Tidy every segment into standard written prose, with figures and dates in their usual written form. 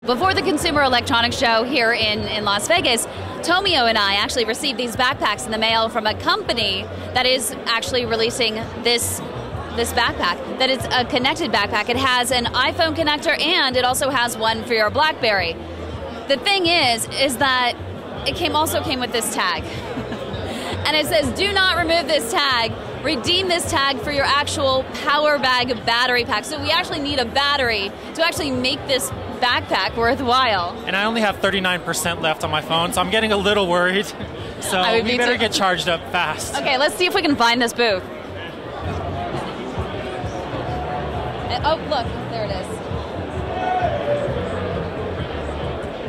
Before the Consumer Electronics Show here in Las Vegas, Tomio and I actually received these backpacks in the mail from a company that is actually releasing this backpack, that is a connected backpack. It has an iPhone connector and it also has one for your BlackBerry. The thing is that it also came with this tag. And it says, do not remove this tag. Redeem this tag for your actual Powerbag battery pack. So we actually need a battery to actually make this backpack worthwhile. And I only have 39% left on my phone, so I'm getting a little worried. So we better get charged up fast. Okay, let's see if we can find this booth. Oh, look, there it is.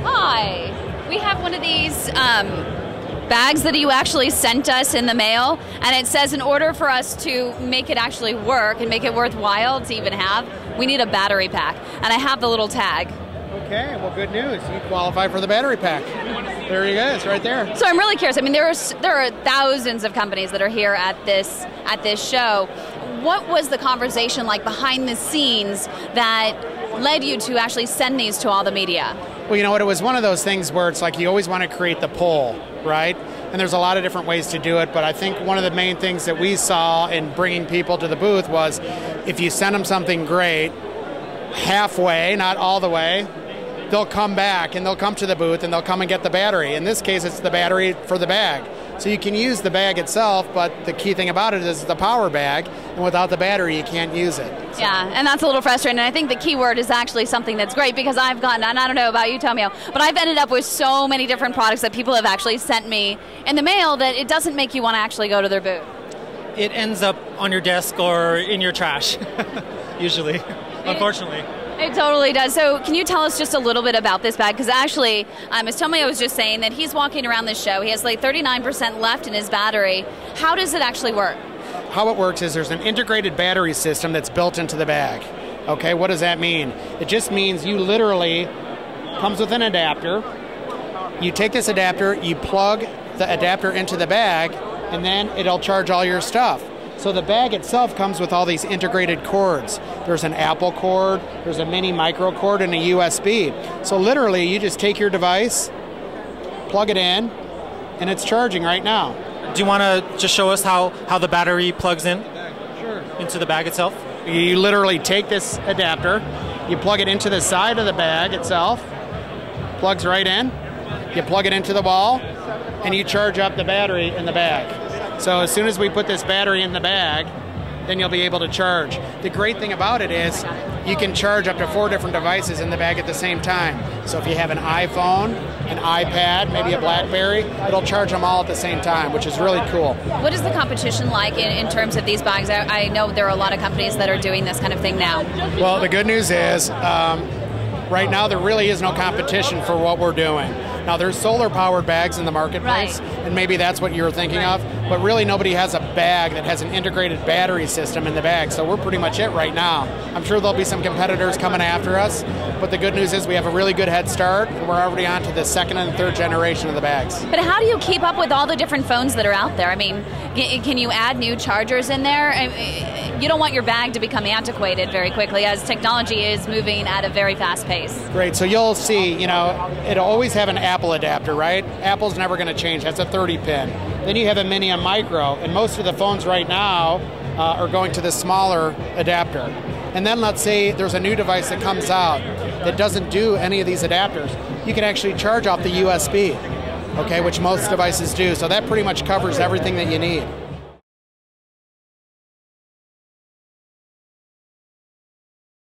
Hi, we have one of these bags that you actually sent us in the mail, and it says in order for us to make it actually work and make it worthwhile to even have, we need a battery pack. And I have the little tag. Okay, well, good news. You qualify for the battery pack. There you go, it's right there. So I'm really curious. I mean, there are thousands of companies that are here at this show. What was the conversation like behind the scenes that led you to actually send these to all the media? Well, you know what, it was one of those things where it's like you always want to create the pull, right? And there's a lot of different ways to do it, but I think one of the main things that we saw in bringing people to the booth was if you send them something great, halfway, not all the way, they'll come back and they'll come to the booth and they'll come and get the battery. In this case, it's the battery for the bag. So you can use the bag itself, but the key thing about it is the power bag, and without the battery, you can't use it. So. Yeah, and that's a little frustrating, and I think the key word is actually something that's great, because I've gotten, and I don't know about you, Tomio, but I've ended up with so many different products that people have actually sent me in the mail that it doesn't make you want to actually go to their booth. It ends up on your desk or in your trash, usually, unfortunately. It totally does. So can you tell us just a little bit about this bag? Because actually, as Tomio was just saying, that he's walking around this show. He has like 39% left in his battery. How does it actually work? How it works is there's an integrated battery system that's built into the bag. Okay, what does that mean? It just means you literally, comes with an adapter. You take this adapter, you plug the adapter into the bag, and then it'll charge all your stuff. So the bag itself comes with all these integrated cords. There's an Apple cord, there's a mini micro cord, and a USB. So literally, you just take your device, plug it in, and it's charging right now. Do you want to just show us how the battery plugs in? Sure. Into the bag itself? You literally take this adapter, you plug it into the side of the bag itself, plugs right in, you plug it into the wall, and you charge up the battery in the bag. So as soon as we put this battery in the bag, then you'll be able to charge. The great thing about it is you can charge up to 4 different devices in the bag at the same time. So if you have an iPhone, an iPad, maybe a BlackBerry, it'll charge them all at the same time, which is really cool. What is the competition like in terms of these bags? I know there are a lot of companies that are doing this kind of thing now. Well, the good news is right now there really is no competition for what we're doing. Now, there's solar-powered bags in the marketplace, right, and maybe that's what you were thinking of, but really nobody has a bag that has an integrated battery system in the bag, so we're pretty much it right now. I'm sure there'll be some competitors coming after us, but the good news is we have a really good head start, and we're already on to the 2nd and 3rd generation of the bags. But how do you keep up with all the different phones that are out there? I mean, can you add new chargers in there? You don't want your bag to become antiquated very quickly, as technology is moving at a very fast pace. Great, so you'll see, it'll always have an Apple adapter, right? Apple's never going to change, that's a 30-pin. Then you have a mini and micro, and most of the phones right now are going to the smaller adapter. And then let's say there's a new device that comes out that doesn't do any of these adapters. You can actually charge off the USB, okay, which most devices do. So that pretty much covers everything that you need.